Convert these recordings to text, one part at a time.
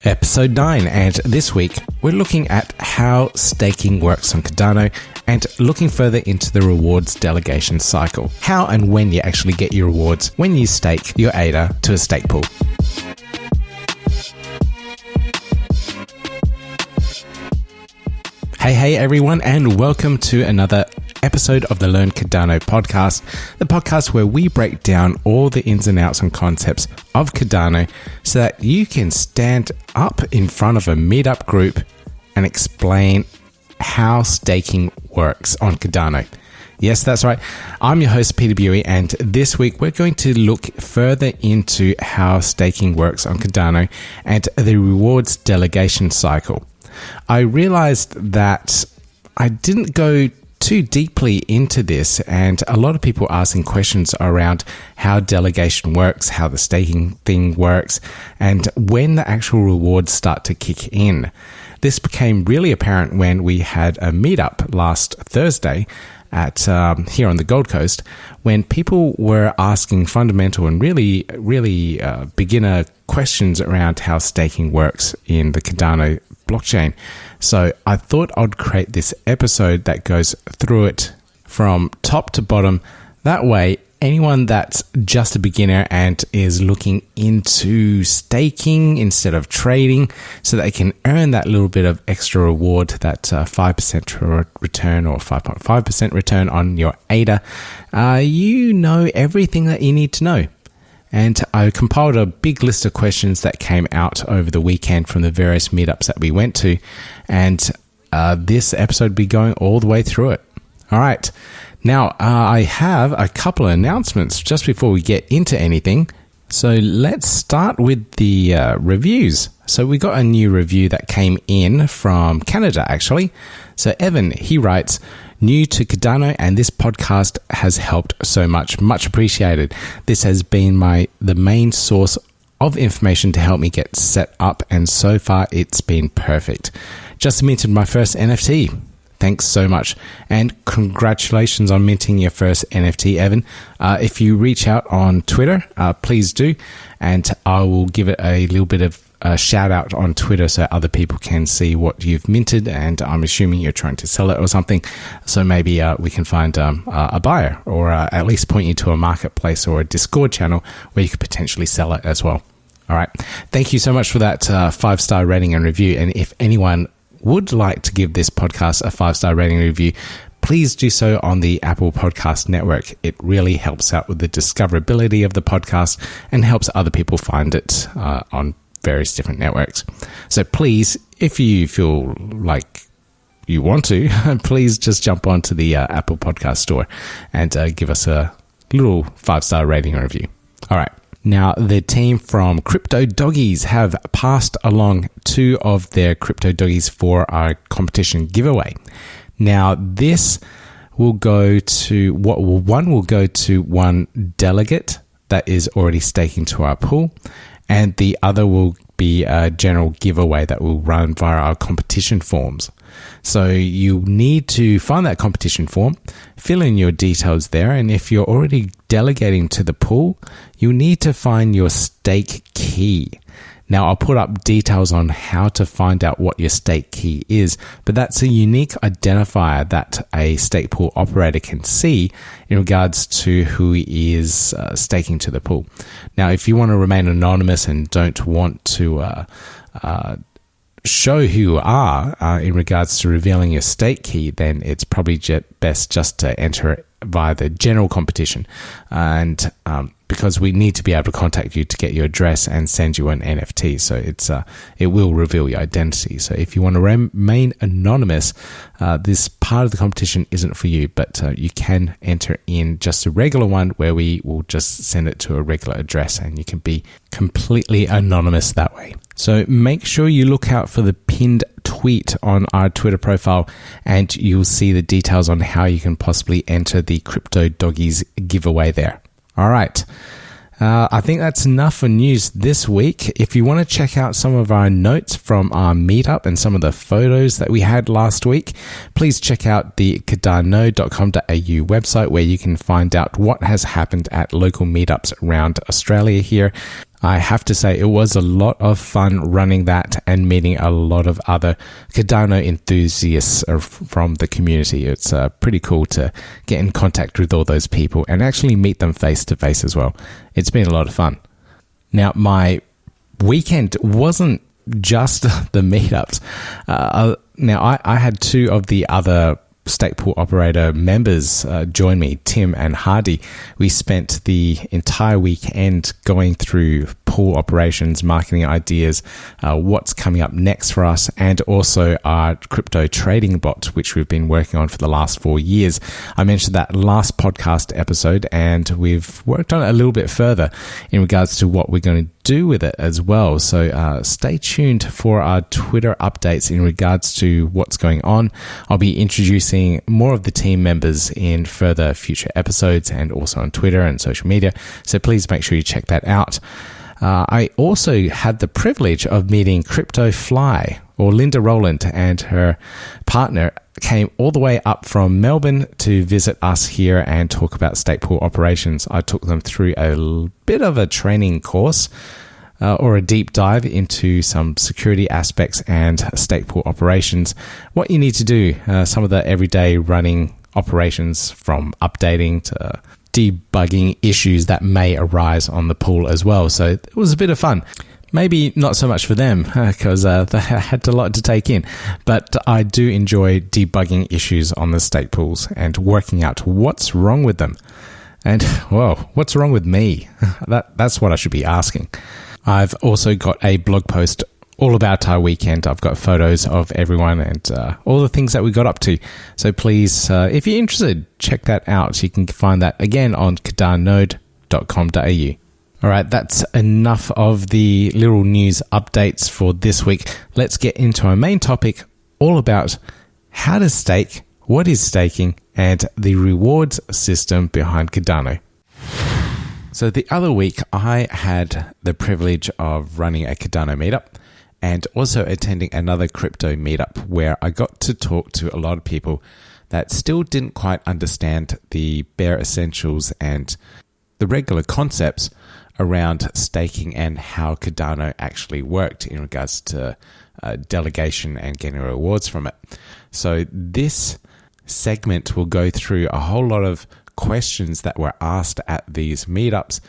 Episode 9, and this week we're looking at how staking works on Cardano and looking further into the rewards delegation cycle. How and when you actually get your rewards when you stake your ADA to a stake pool. Hey everyone, and welcome to another episode of the Learn Cardano podcast, the podcast where we break down all the ins and outs and concepts of Cardano so that you can stand up in front of a meetup group and explain how staking works on Cardano. Yes, that's right. I'm your host, Peter Buey, and this week we're going to look further into how staking works on Cardano and the rewards delegation cycle. I realized that I didn't go too deeply into this, and a lot of people asking questions around how delegation works, how the staking thing works, and when the actual rewards start to kick in. This became really apparent when we had a meetup last Thursday at here on the Gold Coast, when people were asking fundamental and really beginner questions around how staking works in the Cardano blockchain. So I thought I'd create this episode that goes through it from top to bottom. That way, anyone that's just a beginner and is looking into staking instead of trading, so they can earn that little bit of extra reward, that 5% return or 5.5% return on your ADA, you know everything that you need to know. And I compiled a big list of questions that came out over the weekend from the various meetups that we went to. And this episode will be going all the way through it. All right. Now, I have a couple of announcements just before we get into anything. So let's start with the reviews. So we got a new review that came in from Canada, actually. So Evan, he writes, "New to Cardano, and this podcast has helped so much. Much appreciated. This has been the main source of information to help me get set up, and so far it's been perfect. Just minted my first NFT. Thanks so much. And congratulations on minting your first NFT, Evan. If you reach out on Twitter, please do, and I will give it a little bit of a shout out on Twitter so other people can see what you've minted, and I'm assuming you're trying to sell it or something. So maybe we can find a buyer, or at least point you to a marketplace or a Discord channel where you could potentially sell it as well. All right. Thank you so much for that 5-star rating and review. And if anyone would like to give this podcast a 5-star rating and review, please do so on the Apple Podcast Network. It really helps out with the discoverability of the podcast and helps other people find it on various different networks. So please, if you feel like you want to, please just jump onto the Apple Podcast Store and give us a little 5-star rating and review. All right. Now, the team from Crypto Doggies have passed along 2 of their Crypto Doggies for our competition giveaway. Now, this will go to one will go to one delegate that is already staking to our pool, and the other will be a general giveaway that will run via our competition forms. So you need to find that competition form, fill in your details there, and if you're already delegating to the pool, you need to find your stake key. Now, I'll put up details on how to find out what your stake key is, but that's a unique identifier that a stake pool operator can see in regards to who is staking to the pool. Now, if you want to remain anonymous and don't want to show who you are in regards to revealing your stake key, then it's probably best just to enter it via the general competition, and because we need to be able to contact you to get your address and send you an NFT, so it will reveal your identity. So if you want to remain anonymous, this part of the competition isn't for you, but you can enter in just a regular one where we will just send it to a regular address, and you can be completely anonymous that way. So make sure you look out for the pinned tweet on our Twitter profile, and you'll see the details on how you can possibly enter the Crypto Doggies giveaway there. All right. I think that's enough for news this week. If you want to check out some of our notes from our meetup and some of the photos that we had last week, please check out the cardano.com.au website, where you can find out what has happened at local meetups around Australia here. I have to say, it was a lot of fun running that and meeting a lot of other Cardano enthusiasts from the community. It's pretty cool to get in contact with all those people and actually meet them face to face as well. It's been a lot of fun. Now, my weekend wasn't just the meetups. Now, I had two of the other stake pool operator members join me, Tim and Hardy. We spent the entire weekend going through pool operations, marketing ideas, what's coming up next for us, and also our crypto trading bot, which we've been working on for the last 4 years. I mentioned that last podcast episode, and we've worked on it a little bit further in regards to what we're going to do with it as well. So stay tuned for our Twitter updates in regards to what's going on. I'll be introducing more of the team members in further future episodes and also on Twitter and social media. So please make sure you check that out. I also had the privilege of meeting Crypto Fly, or Linda Rowland, and her partner came all the way up from Melbourne to visit us here and talk about stake pool operations. I took them through a bit of a training course or a deep dive into some security aspects and stake pool operations, what you need to do, some of the everyday running operations from updating to debugging issues that may arise on the pool as well. So it was a bit of fun. Maybe not so much for them because they had a lot to take in, but I do enjoy debugging issues on the stake pools and working out what's wrong with them. And, well, what's wrong with me? That's what I should be asking. I've also got a blog post all about our weekend. I've got photos of everyone and all the things that we got up to. So please, if you're interested, check that out. You can find that again on cardanonode.com.au. All right, that's enough of the little news updates for this week. Let's get into our main topic, all about how to stake, what is staking, and the rewards system behind Cardano. So the other week, I had the privilege of running a Cardano Meetup and also attending another crypto meetup where I got to talk to a lot of people that still didn't quite understand the bare essentials and the regular concepts around staking and how Cardano actually worked in regards to delegation and getting rewards from it. So this segment will go through a whole lot of questions that were asked at these meetups,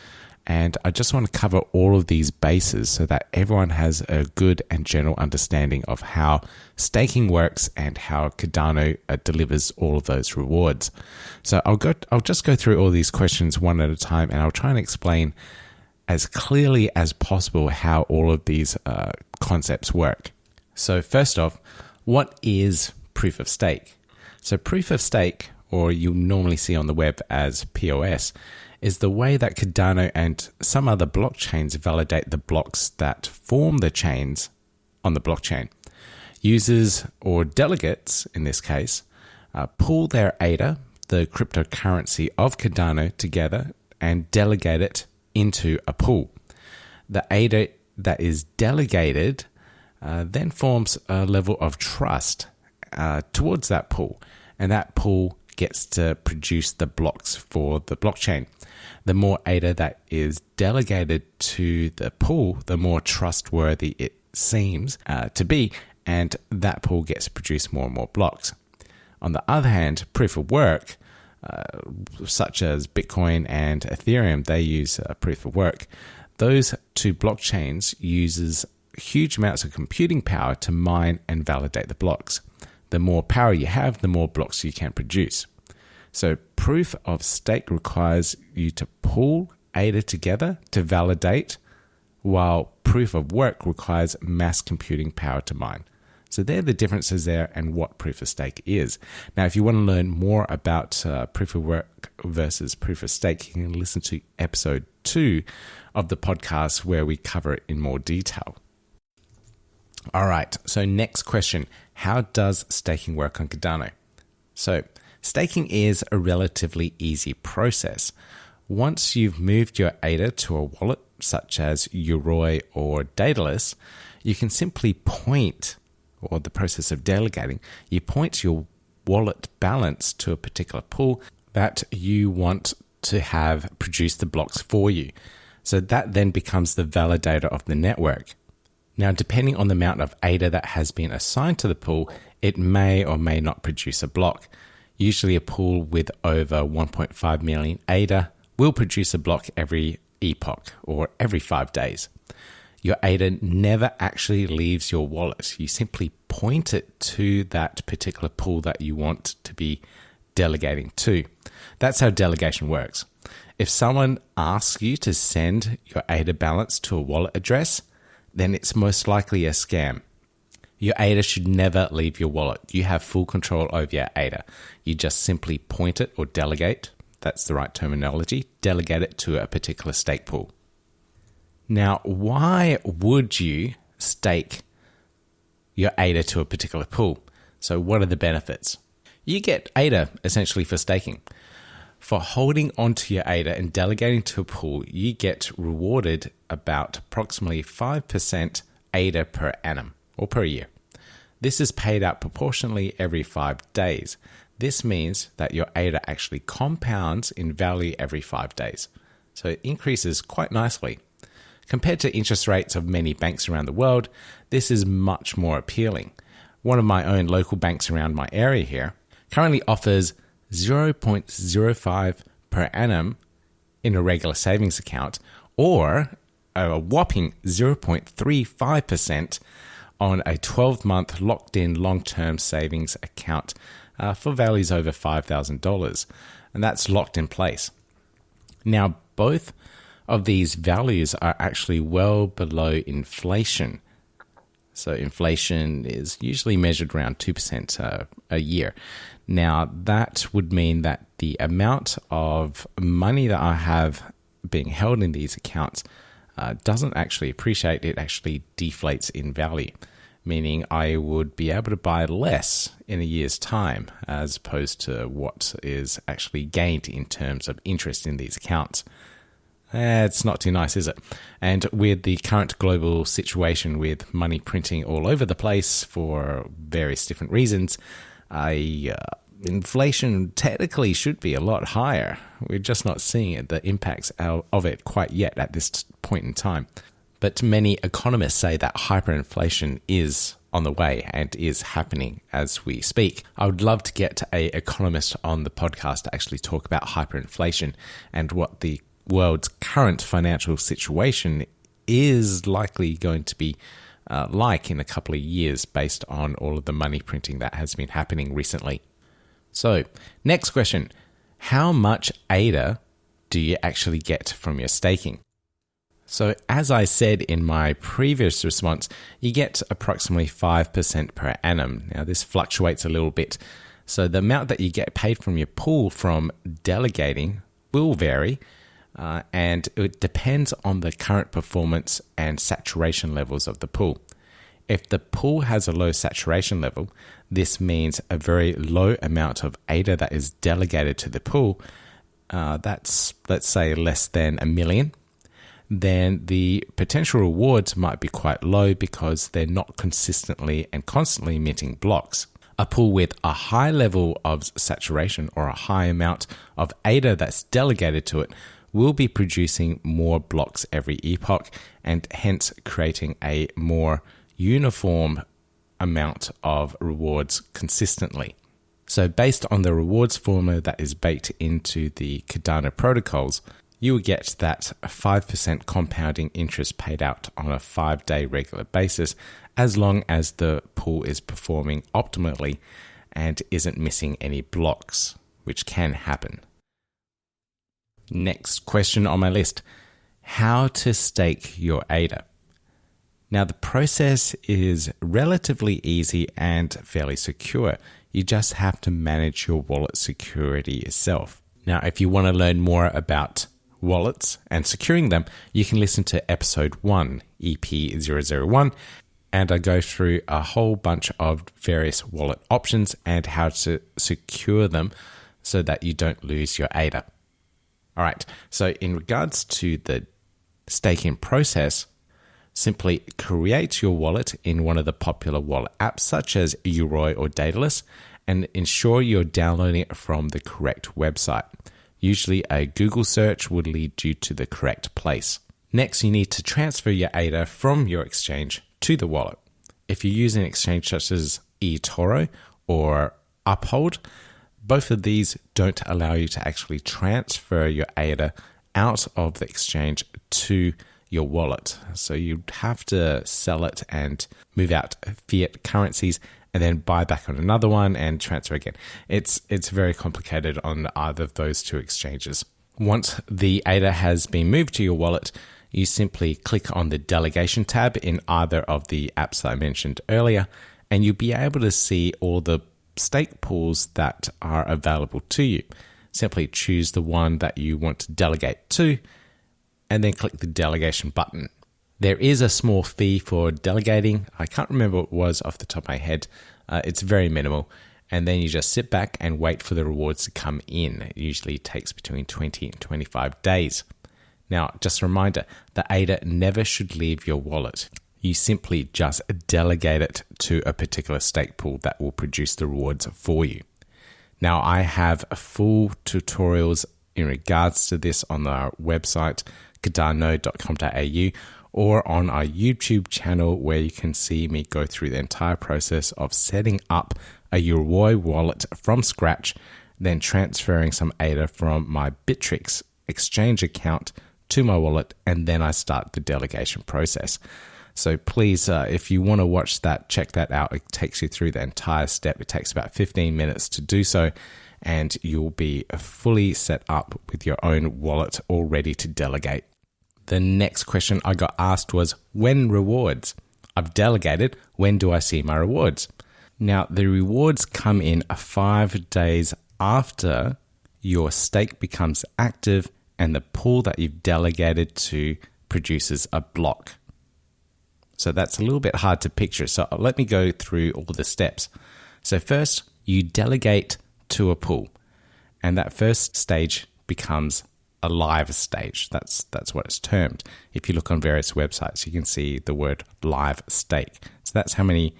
and I just want to cover all of these bases so that everyone has a good and general understanding of how staking works and how Cardano delivers all of those rewards. So I'll just go through all these questions one at a time, and I'll try and explain as clearly as possible how all of these concepts work. So first off, what is proof of stake? So proof of stake, or you normally see on the web as POS, is the way that Cardano and some other blockchains validate the blocks that form the chains on the blockchain. Users, or delegates in this case, pool their ADA, the cryptocurrency of Cardano, together and delegate it into a pool. The ADA that is delegated then forms a level of trust towards that pool, and that pool gets to produce the blocks for the blockchain. The more ADA that is delegated to the pool, the more trustworthy it seems to be, and that pool gets to produce more and more blocks. On the other hand, proof of work, such as Bitcoin and Ethereum, they use proof of work. Those two blockchains uses huge amounts of computing power to mine and validate the blocks. The more power you have, the more blocks you can produce. So proof of stake requires you to pool ADA together to validate, while proof of work requires mass computing power to mine. So they're the differences there and what proof of stake is. Now, if you want to learn more about proof of work versus proof of stake, you can listen to episode 2 of the podcast where we cover it in more detail. All right, so next question. How does staking work on Cardano? So staking is a relatively easy process. Once you've moved your ADA to a wallet, such as Yoroi or Daedalus, you can simply point, or the process of delegating, you point your wallet balance to a particular pool that you want to have produce the blocks for you. So that then becomes the validator of the network. Now, depending on the amount of ADA that has been assigned to the pool, it may or may not produce a block. Usually a pool with over 1.5 million ADA will produce a block every epoch or every 5 days. Your ADA never actually leaves your wallet. You simply point it to that particular pool that you want to be delegating to. That's how delegation works. If someone asks you to send your ADA balance to a wallet address, then it's most likely a scam. Your ADA should never leave your wallet. You have full control over your ADA. You just simply point it or delegate, that's the right terminology, delegate it to a particular stake pool. Now, why would you stake your ADA to a particular pool? So what are the benefits? You get ADA essentially for staking. For holding onto your ADA and delegating to a pool, you get rewarded about approximately 5% ADA per annum or per year. This is paid out proportionally every 5 days. This means that your ADA actually compounds in value every 5 days. So it increases quite nicely. Compared to interest rates of many banks around the world, this is much more appealing. One of my own local banks around my area here currently offers 0.05 per annum in a regular savings account, or a whopping 0.35% on a 12-month locked-in long-term savings account for values over $5,000, and that's locked in place. Now, both of these values are actually well below inflation. So inflation is usually measured around 2% a year. Now, that would mean that the amount of money that I have being held in these accounts doesn't actually appreciate, it actually deflates in value, meaning I would be able to buy less in a year's time as opposed to what is actually gained in terms of interest in these accounts. It's not too nice, is it? And with the current global situation with money printing all over the place for various different reasons, inflation technically should be a lot higher. We're just not seeing the impacts of it quite yet at this point in time. But many economists say that hyperinflation is on the way and is happening as we speak. I would love to get an economist on the podcast to actually talk about hyperinflation and what the world's current financial situation is likely going to be like in a couple of years based on all of the money printing that has been happening recently. So, next question. How much ADA do you actually get from your staking? So, as I said in my previous response, you get approximately 5% per annum. Now, this fluctuates a little bit. So, the amount that you get paid from your pool from delegating will vary. And it depends on the current performance and saturation levels of the pool. If the pool has a low saturation level, this means a very low amount of ADA that is delegated to the pool. That's, let's say, less than 1 million. Then the potential rewards might be quite low because they're not consistently and constantly minting blocks. A pool with a high level of saturation or a high amount of ADA that's delegated to it will be producing more blocks every epoch and hence creating a more uniform amount of rewards consistently. So based on the rewards formula that is baked into the Cardano protocols, you will get that 5% compounding interest paid out on a 5-day regular basis as long as the pool is performing optimally and isn't missing any blocks, which can happen. Next question on my list, how to stake your ADA. Now, the process is relatively easy and fairly secure. You just have to manage your wallet security yourself. Now, if you want to learn more about wallets and securing them, you can listen to episode 1, EP009, and I go through a whole bunch of various wallet options and how to secure them so that you don't lose your ADA. All right, so in regards to the staking process, simply create your wallet in one of the popular wallet apps such as Uroi or Daedalus and ensure you're downloading it from the correct website. Usually a Google search would lead you to the correct place. Next, you need to transfer your ADA from your exchange to the wallet. If you use an exchange such as eToro or Uphold, both of these don't allow you to actually transfer your ADA out of the exchange to your wallet. So you have to sell it and move out fiat currencies and then buy back on another one and transfer again. It's very complicated on either of those two exchanges. Once the ADA has been moved to your wallet, you simply click on the delegation tab in either of the apps that I mentioned earlier, and you'll be able to see all the stake pools that are available to you. Simply choose the one that you want to delegate to, and then click the delegation button. There is a small fee for delegating. I can't remember what it was off the top of my head. It's very minimal. And then you just sit back and wait for the rewards to come in. It usually takes between 20 and 25 days. Now, just a reminder, the ADA never should leave your wallet. You simply just delegate it to a particular stake pool that will produce the rewards for you. Now, I have full tutorials in regards to this on our website, cardano.com.au, or on our YouTube channel, where you can see me go through the entire process of setting up a Yoroi wallet from scratch, then transferring some ADA from my Bittrex exchange account to my wallet, and then I start the delegation process. So please, if you want to watch that, check that out. It takes you through the entire step. It takes about 15 minutes to do so, and you'll be fully set up with your own wallet all ready to delegate. The next question I got asked was, when rewards? I've delegated, when do I see my rewards? Now, the rewards come in 5 days after your stake becomes active and the pool that you've delegated to produces a block. So that's a little bit hard to picture. So let me go through all the steps. So first, you delegate to a pool, and that first stage becomes a live stage. That's what it's termed. If you look on various websites, you can see the word live stake. So that's how many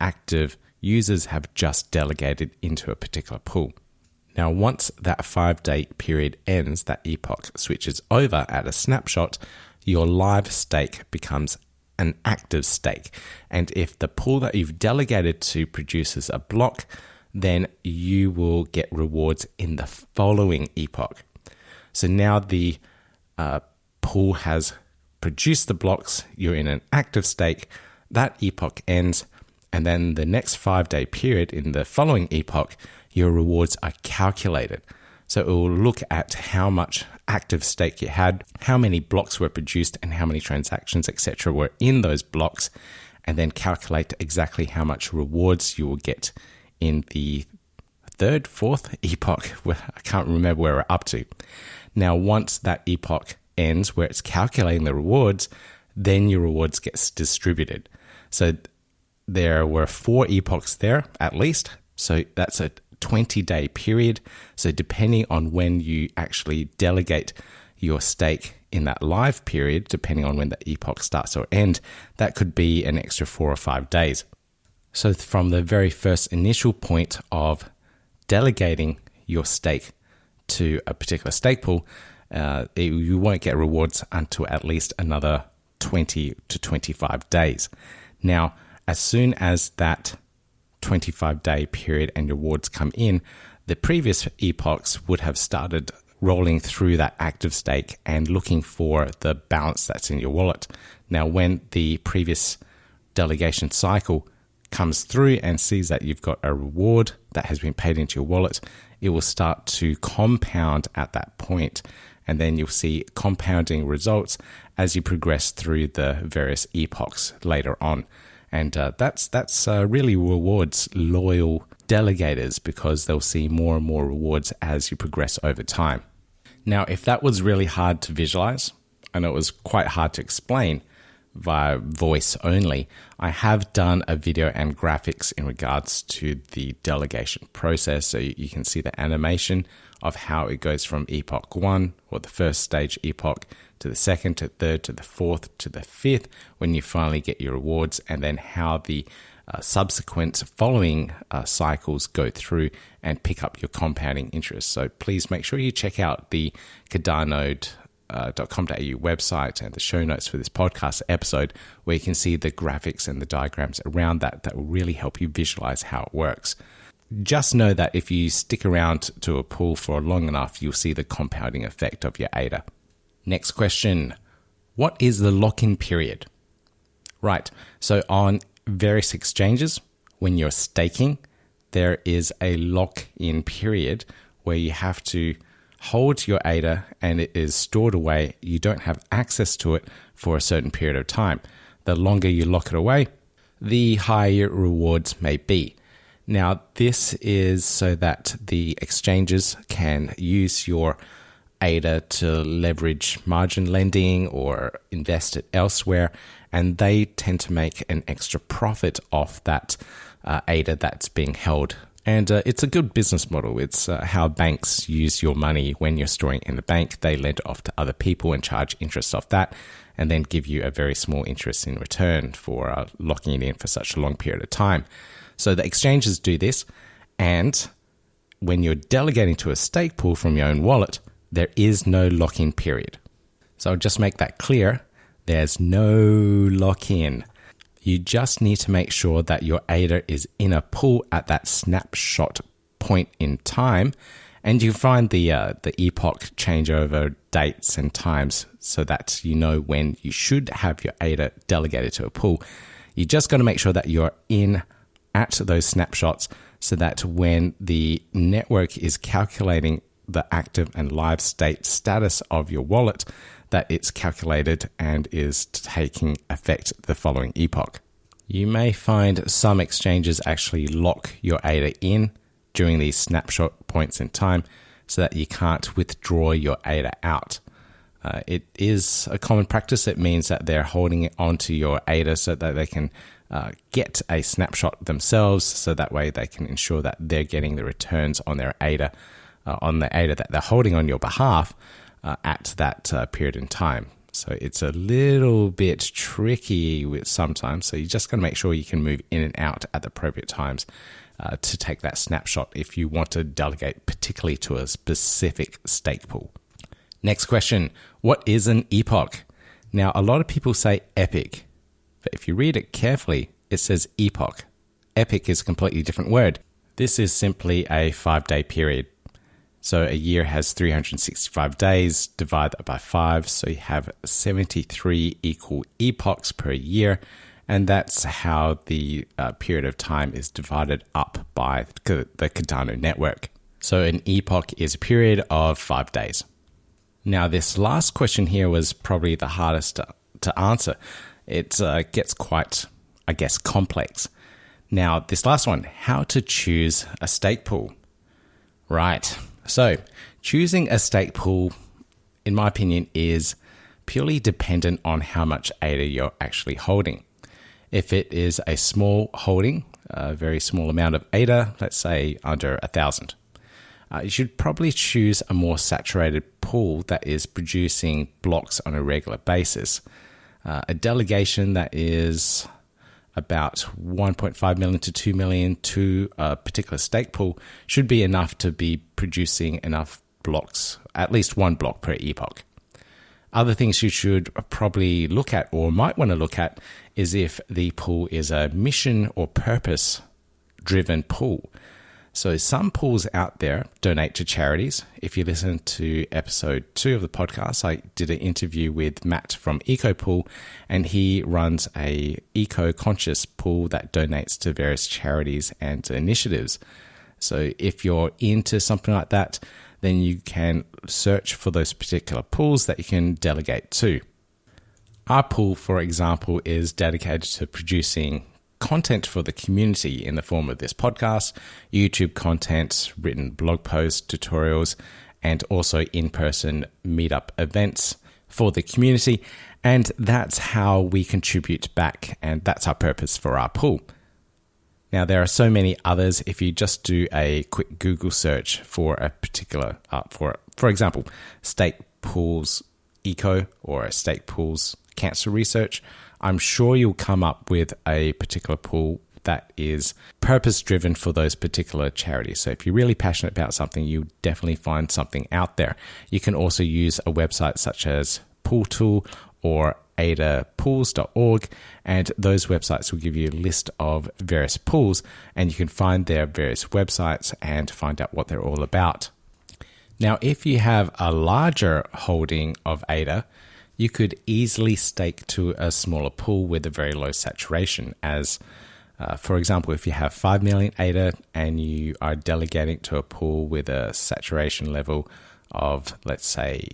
active users have just delegated into a particular pool. Now, once that 5-day period ends, that epoch switches over at a snapshot, your live stake becomes an active stake. And if the pool that you've delegated to produces a block, then you will get rewards in the following epoch. So now the pool has produced the blocks, you're in an active stake, that epoch ends, and then the next 5-day period in the following epoch, your rewards are calculated. So it will look at how much active stake you had, how many blocks were produced, and how many transactions, etc. were in those blocks, and then calculate exactly how much rewards you will get in the third, fourth epoch. I can't remember where we're up to. Now, once that epoch ends, where it's calculating the rewards, then your rewards gets distributed. So there were 4 epochs there at least. So that's a 20-day period. So depending on when you actually delegate your stake in that live period, depending on when the epoch starts or end, that could be an extra 4 or 5 days. So from the very first initial point of delegating your stake to a particular stake pool, you won't get rewards until at least another 20 to 25 days. Now, as soon as that 25-day period and rewards come in, the previous epochs would have started rolling through that active stake and looking for the balance that's in your wallet. Now, when the previous delegation cycle comes through and sees that you've got a reward that has been paid into your wallet, it will start to compound at that point, and then you'll see compounding results as you progress through the various epochs later on. And that's really rewards loyal delegators, because they'll see more and more rewards as you progress over time. Now, if that was really hard to visualize, and it was quite hard to explain via voice only, I have done a video and graphics in regards to the delegation process. So you can see the animation of how it goes from epoch 1, or the first stage epoch, to the second, to the third, to the fourth, to the fifth, when you finally get your rewards, and then how the subsequent following cycles go through and pick up your compounding interest. So please make sure you check out the Cardano website and the show notes for this podcast episode, where you can see the graphics and the diagrams around that will really help you visualize how it works. Just know that if you stick around to a pool for long enough, you'll see the compounding effect of your ADA. Next question. What is the lock-in period? Right. So on various exchanges, when you're staking, there is a lock-in period where you have to hold your ADA and it is stored away. You don't have access to it for a certain period of time. The longer you lock it away, the higher rewards may be. Now, this is so that the exchanges can use your ADA to leverage margin lending or invest it elsewhere, and they tend to make an extra profit off that ADA that's being held. And it's a good business model. It's how banks use your money when you're storing in the bank. They lend it off to other people and charge interest off that, and then give you a very small interest in return for locking it in for such a long period of time. So the exchanges do this, and when you're delegating to a stake pool from your own wallet, there is no lock-in period. So I'll just make that clear. There's no lock-in. You just need to make sure that your ADA is in a pool at that snapshot point in time, and you find the epoch changeover dates and times so that you know when you should have your ADA delegated to a pool. You just got to make sure that you're in at those snapshots so that when the network is calculating the active and live state status of your wallet, that it's calculated and is taking effect the following epoch. You may find some exchanges actually lock your ADA in during these snapshot points in time so that you can't withdraw your ADA out. It is a common practice. It means that they're holding it onto your ADA so that they can get a snapshot themselves, so that way they can ensure that they're getting the returns on their ADA, on the ADA that they're holding on your behalf at that period in time. So it's a little bit tricky with sometimes. So you just got to make sure you can move in and out at the appropriate times to take that snapshot if you want to delegate particularly to a specific stake pool. Next question. What is an epoch? Now, a lot of people say epic, but if you read it carefully, it says epoch. Epic is a completely different word. This is simply a 5-day period. So a year has 365 days, divide that by 5, so you have 73 equal epochs per year, and that's how the period of time is divided up by the Cardano network. So an epoch is a period of 5 days. Now, this last question here was probably the hardest to answer. It gets quite, I guess, complex. Now, this last one, how to choose a stake pool. Right. So choosing a stake pool, in my opinion, is purely dependent on how much ADA you're actually holding. If it is a small holding, a very small amount of ADA, let's say under 1,000, you should probably choose a more saturated pool that is producing blocks on a regular basis. A delegation that is about 1.5 million to 2 million to a particular stake pool should be enough to be producing enough blocks, at least one block per epoch. Other things you should probably look at or might want to look at is if the pool is a mission or purpose driven pool. So some pools out there donate to charities. If you listen to episode 2 of the podcast, I did an interview with Matt from EcoPool, and he runs a eco-conscious pool that donates to various charities and initiatives. So if you're into something like that, then you can search for those particular pools that you can delegate to. Our pool, for example, is dedicated to producing content for the community in the form of this podcast, YouTube content, written blog posts, tutorials, and also in-person meetup events for the community. And that's how we contribute back, and that's our purpose for our pool. Now, there are so many others. If you just do a quick Google search for a particular, for example, stake pools eco or a stake pools cancer research, I'm sure you'll come up with a particular pool that is purpose-driven for those particular charities. So if you're really passionate about something, you definitely find something out there. You can also use a website such as PoolTool or ADAPools.org, and those websites will give you a list of various pools, and you can find their various websites and find out what they're all about. Now, if you have a larger holding of ADA, you could easily stake to a smaller pool with a very low saturation. As, for example, if you have 5 million ADA and you are delegating to a pool with a saturation level of, let's say,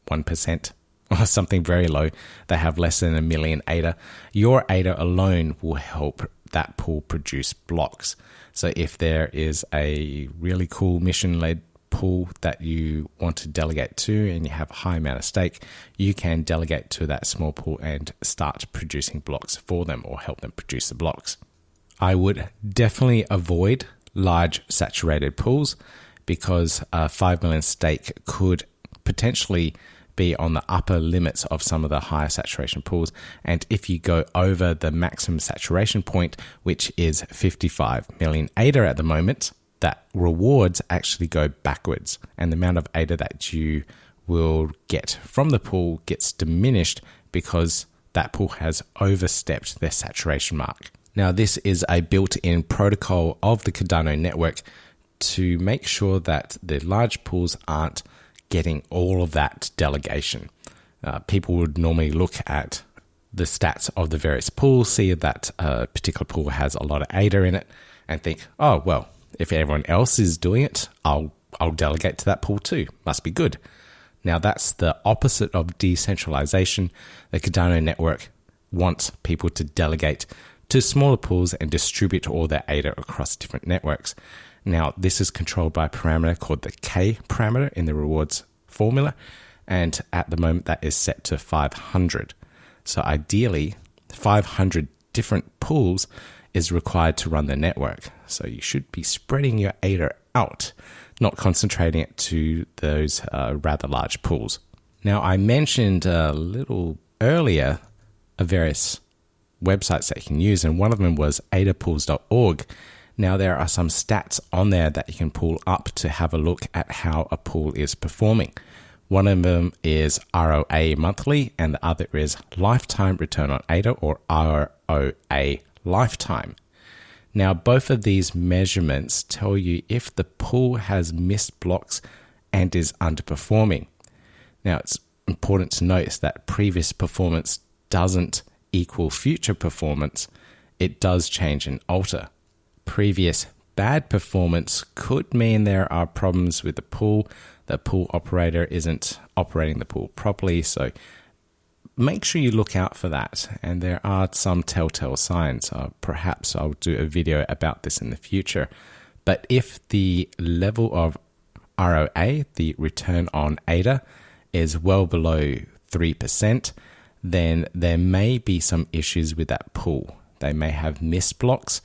1%, or something very low, they have less than 1 million ADA, your ADA alone will help that pool produce blocks. So if there is a really cool mission-led pool that you want to delegate to and you have a high amount of stake, you can delegate to that small pool and start producing blocks for them or help them produce the blocks. I would definitely avoid large saturated pools because a 5 million stake could potentially be on the upper limits of some of the higher saturation pools. And if you go over the maximum saturation point, which is 55 million ADA at the moment, that rewards actually go backwards. And the amount of ADA that you will get from the pool gets diminished because that pool has overstepped their saturation mark. Now, this is a built-in protocol of the Cardano network to make sure that the large pools aren't getting all of that delegation. People would normally look at the stats of the various pools, see that a particular pool has a lot of ADA in it, and think, oh, well, if everyone else is doing it, I'll delegate to that pool too. Must be good. Now, that's the opposite of decentralization. The Cardano network wants people to delegate to smaller pools and distribute all their ADA across different networks. Now, this is controlled by a parameter called the K parameter in the rewards formula, and at the moment that is set to 500. So ideally, 500 different pools is required to run the network. So you should be spreading your ADA out, not concentrating it to those rather large pools. Now, I mentioned a little earlier various websites that you can use, and one of them was ADAPools.org. Now, there are some stats on there that you can pull up to have a look at how a pool is performing. One of them is ROA monthly, and the other is lifetime return on ADA, or ROA lifetime. Now, both of these measurements tell you if the pool has missed blocks and is underperforming. Now, it's important to notice that previous performance doesn't equal future performance. It does change and alter. Previous bad performance could mean there are problems with the pool operator isn't operating the pool properly, so make sure you look out for that. And there are some telltale signs. Perhaps I'll do a video about this in the future. But if the level of ROA, the return on ADA, is well below 3%, then there may be some issues with that pool. They may have missed blocks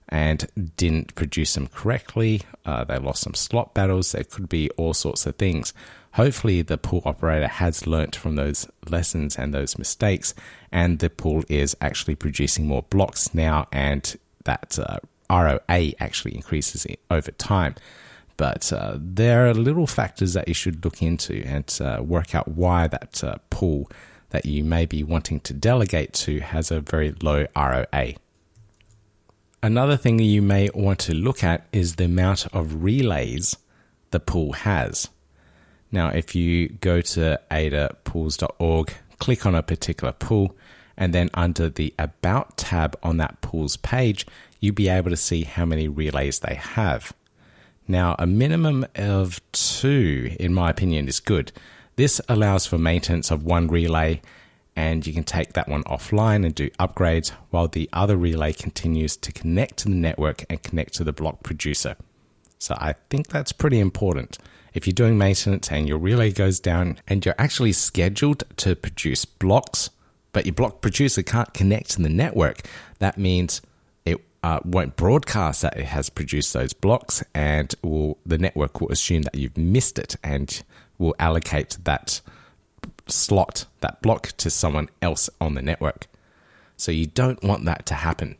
and didn't produce them correctly. They lost some slot battles. There could be all sorts of things. Hopefully the pool operator has learnt from those lessons and those mistakes, and the pool is actually producing more blocks now, and that ROA actually increases over time. But there are little factors that you should look into and work out why that pool that you may be wanting to delegate to has a very low ROA. Another thing you may want to look at is the amount of relays the pool has. Now, if you go to adapools.org, click on a particular pool, and then under the About tab on that pool's page, you'll be able to see how many relays they have. Now, a minimum of 2, in my opinion, is good. This allows for maintenance of 1 relay, and you can take that one offline and do upgrades while the other relay continues to connect to the network and connect to the block producer. So I think that's pretty important. If you're doing maintenance and your relay goes down and you're actually scheduled to produce blocks, but your block producer can't connect to the network, that means it won't broadcast that it has produced those blocks, and the network will assume that you've missed it and will allocate that block to someone else on the network. So you don't want that to happen.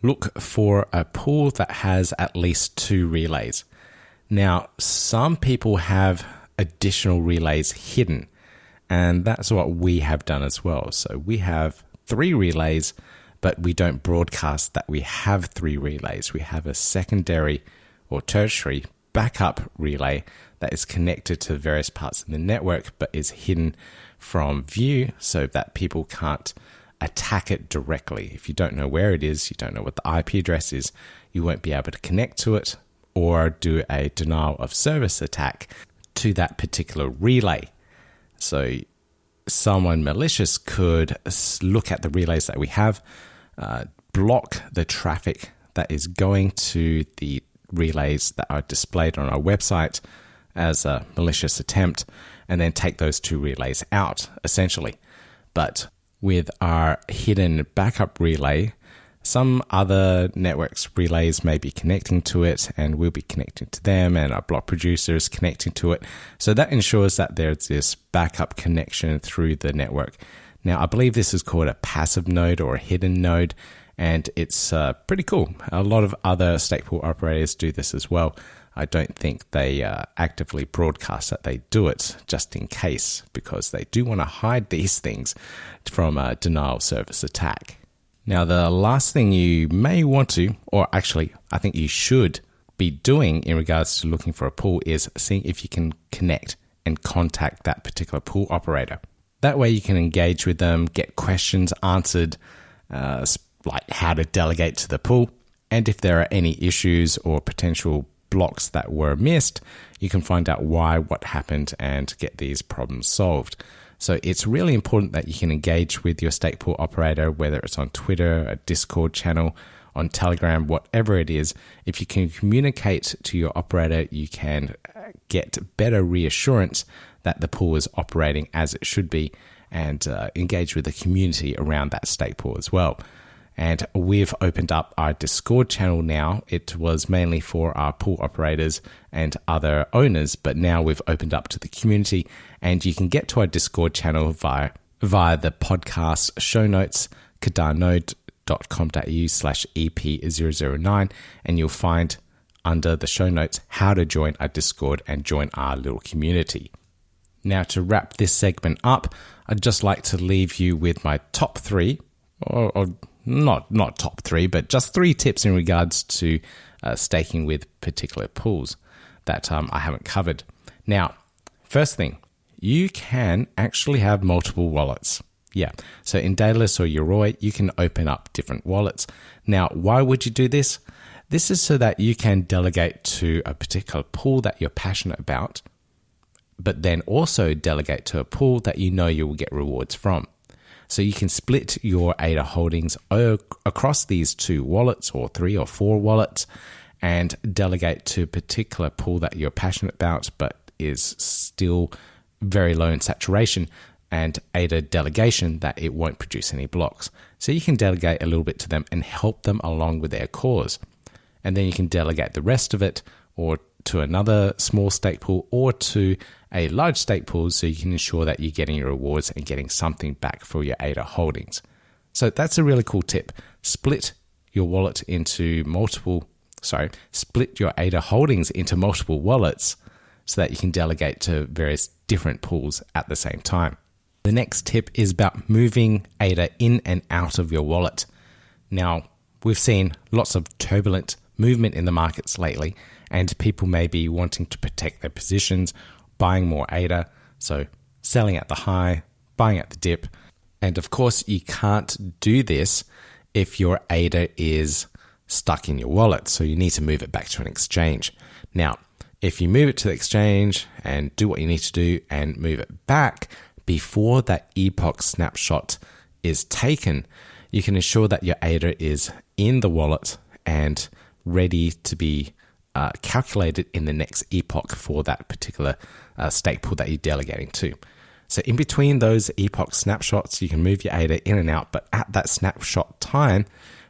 look for a pool that has at least 2 relays. Now, some people have additional relays hidden, and that's what we have done as well. So we have 3 relays, but we don't broadcast that we have 3 relays. We have a secondary or tertiary backup relay that is connected to various parts of the network, but is hidden from view so that people can't attack it directly. If you don't know where it is, you don't know what the IP address is, you won't be able to connect to it or do a denial of service attack to that particular relay. So someone malicious could look at the relays that we have, block the traffic that is going to the relays that are displayed on our website as a malicious attempt, and then take those 2 relays out, essentially. But with our hidden backup relay, some other networks relays may be connecting to it, and we'll be connecting to them, and our block producer is connecting to it. So that ensures that there's this backup connection through the network. Now, I believe this is called a passive node or a hidden node, and it's pretty cool. A lot of other stake pool operators do this as well. I don't think they actively broadcast that they do it, just in case, because they do want to hide these things from a denial of service attack. Now, the last thing you may want to, or actually I think you should be doing in regards to looking for a pool, is seeing if you can connect and contact that particular pool operator. That way you can engage with them, get questions answered, like how to delegate to the pool. And if there are any issues or potential blocks that were missed, you can find out why, what happened, and get these problems solved. So it's really important that you can engage with your stake pool operator, whether it's on Twitter, a Discord channel, on Telegram, whatever it is. If you can communicate to your operator, you can get better reassurance that the pool is operating as it should be, and engage with the community around that stake pool as well. And we've opened up our Discord channel now. It was mainly for our pool operators and other owners, but now we've opened up to the community, and you can get to our Discord channel via the podcast show notes, cardano.com.au/EP009, and you'll find under the show notes how to join our Discord and join our little community. Now, to wrap this segment up, I'd just like to leave you with my top 3, or not top 3, but just 3 tips in regards to staking with particular pools that I haven't covered. Now, first thing, you can actually have multiple wallets. Yeah, so in Daedalus or Yoroi, you can open up different wallets. Now, why would you do this? This is so that you can delegate to a particular pool that you're passionate about, but then also delegate to a pool that you know you will get rewards from. So you can split your ADA holdings across these 2 wallets, or 3 or 4 wallets, and delegate to a particular pool that you're passionate about but is still very low in saturation, and ADA delegation that it won't produce any blocks. So you can delegate a little bit to them and help them along with their cause. And then you can delegate the rest of it, or to another small stake pool, or to a large stake pool, so you can ensure that you're getting your rewards and getting something back for your ADA holdings. So that's a really cool tip. Split your wallet into split your ADA holdings into multiple wallets so that you can delegate to various different pools at the same time. The next tip is about moving ADA in and out of your wallet. Now, we've seen lots of turbulent movement in the markets lately, and people may be wanting to protect their positions, buying more ADA, so selling at the high, buying at the dip. And of course, you can't do this if your ADA is stuck in your wallet, so you need to move it back to an exchange. Now, if you move it to the exchange and do what you need to do and move it back before that epoch snapshot is taken, you can ensure that your ADA is in the wallet and ready to be calculated in the next epoch for that particular stake pool that you're delegating to. So in between those epoch snapshots, you can move your ADA in and out, but at that snapshot time,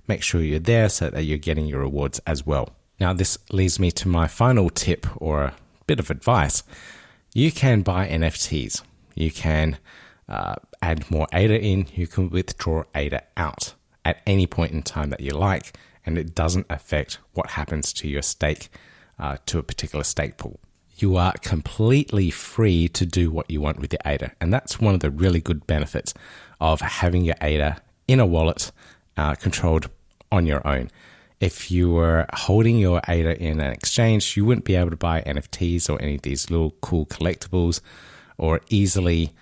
make sure you're there so that you're getting your rewards as well. Now, this leads me to my final tip, or a bit of advice. You can buy NFTs. You can add more ADA in. You can withdraw ADA out at any point in time that you like, and it doesn't affect what happens to your stake, to a particular stake pool. You are completely free to do what you want with your ADA, and that's one of the really good benefits of having your ADA in a wallet controlled on your own. If you were holding your ADA in an exchange, you wouldn't be able to buy NFTs or any of these little cool collectibles, or easily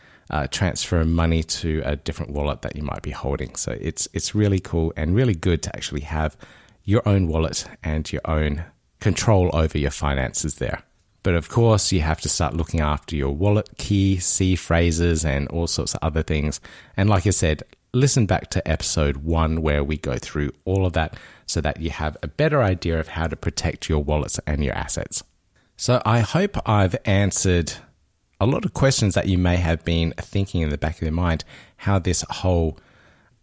transfer money to a different wallet that you might be holding. So it's really cool and really good to actually have your own wallet and your own control over your finances there. But of course, you have to start looking after your wallet key, C phrases, and all sorts of other things. And like I said, listen back to episode 1 where we go through all of that so that you have a better idea of how to protect your wallets and your assets. So I hope I've answered a lot of questions that you may have been thinking in the back of your mind, how this whole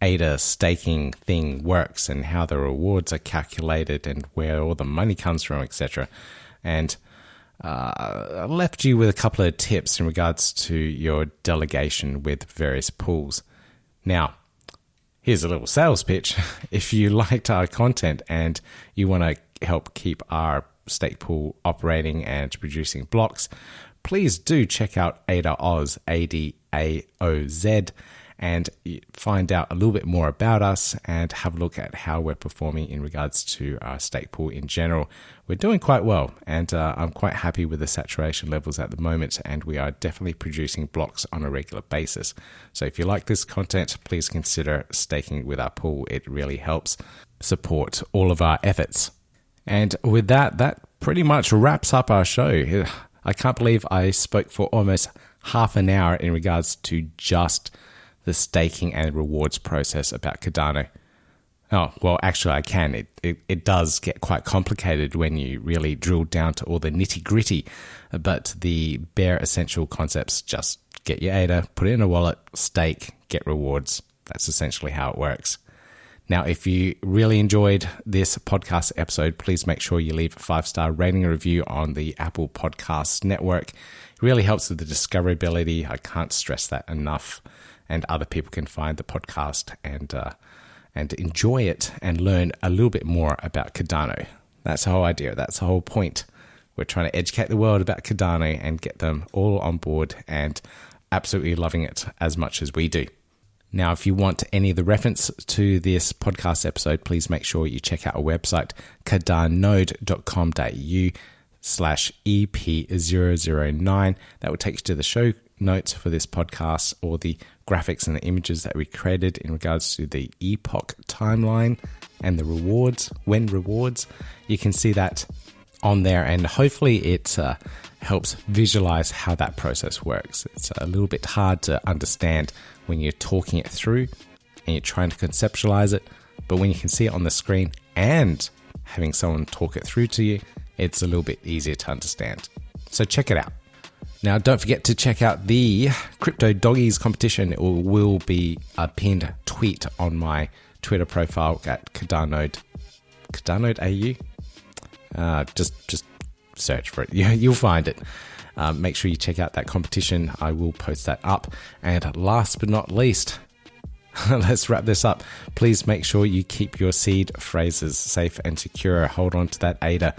ADA staking thing works and how the rewards are calculated and where all the money comes from, etc. And I left you with a couple of tips in regards to your delegation with various pools. Now, here's a little sales pitch. If you liked our content and you want to help keep our stake pool operating and producing blocks, please do check out ADAOZ, ADAOZ, and find out a little bit more about us and have a look at how we're performing in regards to our stake pool in general. We're doing quite well, and I'm quite happy with the saturation levels at the moment, and we are definitely producing blocks on a regular basis. So if you like this content, please consider staking with our pool. It really helps support all of our efforts. And with that pretty much wraps up our show. I can't believe I spoke for almost half an hour in regards to just the staking and rewards process about Cardano. Oh, well, actually I can. It does get quite complicated when you really drill down to all the nitty gritty, but the bare essential concepts, just get your ADA, put it in a wallet, stake, get rewards. That's essentially how it works. Now, if you really enjoyed this podcast episode, please make sure you leave a 5-star rating and review on the Apple Podcasts network. It really helps with the discoverability. I can't stress that enough. And other people can find the podcast and enjoy it and learn a little bit more about Cardano. That's the whole idea. That's the whole point. We're trying to educate the world about Cardano and get them all on board and absolutely loving it as much as we do. Now, if you want any of the reference to this podcast episode, please make sure you check out our website, cardano.com.au/EP009. That will take you to the show notes for this podcast, or the graphics and the images that we created in regards to the epoch timeline and the rewards, when rewards. You can see that on there, and hopefully it helps visualize how that process works. It's a little bit hard to understand when you're talking it through and you're trying to conceptualize it, but when you can see it on the screen and having someone talk it through to you, it's a little bit easier to understand. So check it out. Now, don't forget to check out the Crypto Doggies competition. It will be a pinned tweet on my Twitter profile at Cardano AU. Just search for it. You'll find it. Make sure you check out that competition. I will post that up. And last but not least, let's wrap this up. Please make sure you keep your seed phrases safe and secure. Hold on to that ADA.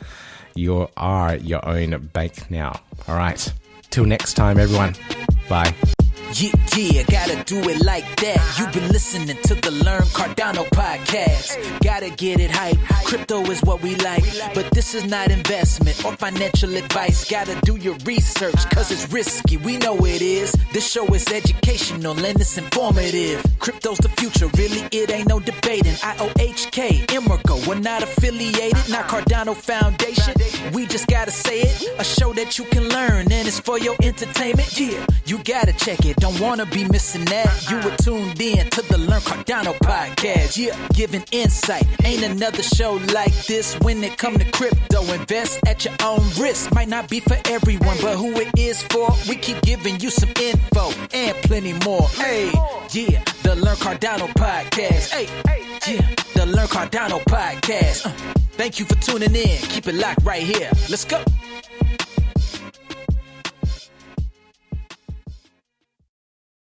You are your own bank now. All right. Till next time, everyone. Bye. Yeah, gotta do it like that. You've been listening to the Learn Cardano podcast. Gotta get it hype. Crypto is what we like, but this is not investment or financial advice. Gotta do your research, cause it's risky. We know it is. This show is educational and it's informative. Crypto's the future, really, it ain't no debating. IOHK, Emergo, we're not affiliated, not Cardano Foundation. We just gotta say it. A show that you can learn and it's for your entertainment. Yeah, you gotta check it. Don't wanna be missing that. You were tuned in to the Learn Cardano podcast. Yeah, giving insight. Ain't another show like this when it come to crypto. Invest at your own risk. Might not be for everyone, but who it is for, we keep giving you some info and plenty more. Hey, yeah, the Learn Cardano podcast. Hey, yeah, the Learn Cardano podcast. Thank you for tuning in. Keep it locked right here. Let's go.